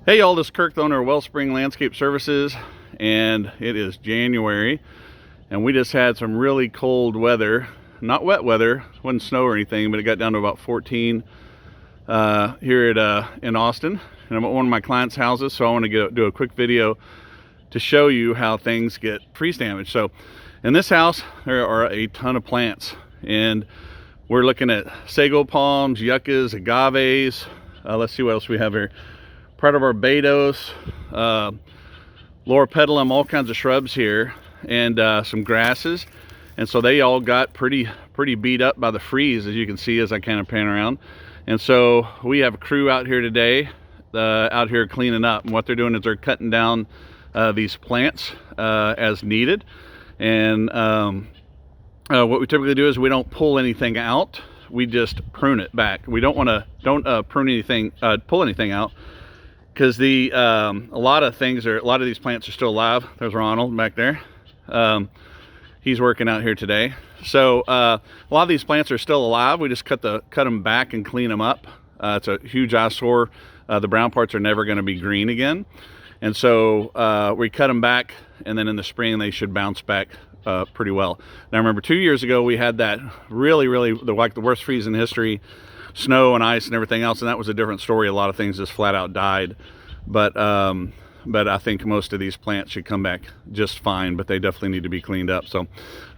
Hey y'all, this is Kirk, the owner of Wellspring Landscape Services, and it is January, and we just had some really cold weather. Not wet weather, it wasn't snow or anything, but it got down to about 14 here in Austin. And I'm at one of my clients' houses, so I want to do a quick video to show you how things get freeze damage. So in this house, there are a ton of plants, and we're looking at sago palms, yuccas, agaves. Let's see what else we have here. Part of Barbados, Loropetalum, all kinds of shrubs here, and some grasses. And so they all got pretty beat up by the freeze, as you can see as I kind of pan around. And so we have a crew out here today, out here cleaning up. And what they're doing is they're cutting down these plants as needed. And what we typically do is we don't pull anything out, we just prune it back. We don't pull anything out, because a lot of these plants are still alive. There's Ronald back there. He's working out here today. So a lot of these plants are still alive. We just cut them back and clean them up. It's a huge eyesore. The brown parts are never going to be green again. And so we cut them back, and then in the spring they should bounce back pretty well. Now remember, 2 years ago we had that really the worst freeze in history. Snow and ice and everything else, and that was a different story. A lot of things just flat out died, but I think most of these plants should come back just fine, but they definitely need to be cleaned up. So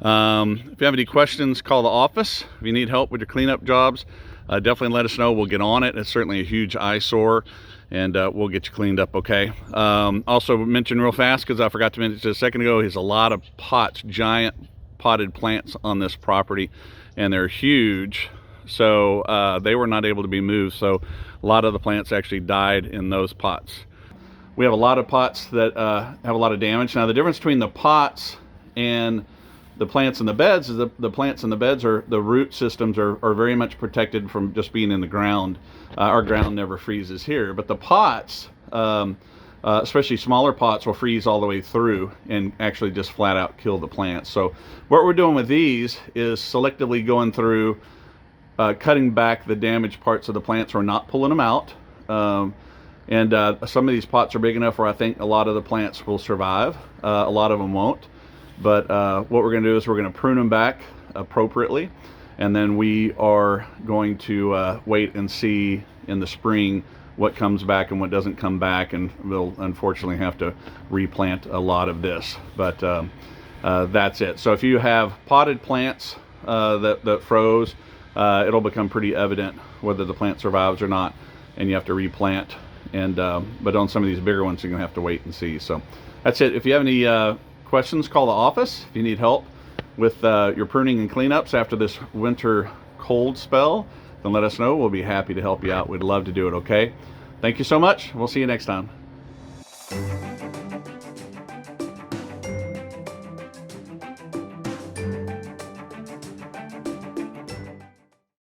if you have any questions, call the office. If you need help with your cleanup jobs, definitely let us know. We'll get on it. It's certainly a huge eyesore, and we'll get you cleaned up, okay? Also mention real fast, because I forgot to mention just a second ago, there's a lot of pots, giant potted plants on this property, and they're huge. So they were not able to be moved, so a lot of the plants actually died in those pots. We have a lot of pots that have a lot of damage. Now the difference between the pots and the plants in the beds is the plants in the beds, the root systems are very much protected from just being in the ground. Our ground never freezes here, but the pots, especially smaller pots, will freeze all the way through and actually just flat out kill the plants. So what we're doing with these is selectively going through, cutting back the damaged parts of the plants. We're not pulling them out. And some of these pots are big enough where I think a lot of the plants will survive. A lot of them won't. But what we're going to do is we're going to prune them back appropriately. And then we are going to wait and see in the spring what comes back and what doesn't come back. And we'll unfortunately have to replant a lot of this. But that's it. So if you have potted plants that froze, it'll become pretty evident whether the plant survives or not, and you have to replant. And but on some of these bigger ones, you're gonna have to wait and see. So that's it. If you have any questions, call the office. If you need help with your pruning and cleanups after this winter cold spell, then let us know. We'll be happy to help you out. We'd love to do it. Okay, thank you so much. We'll see you next time.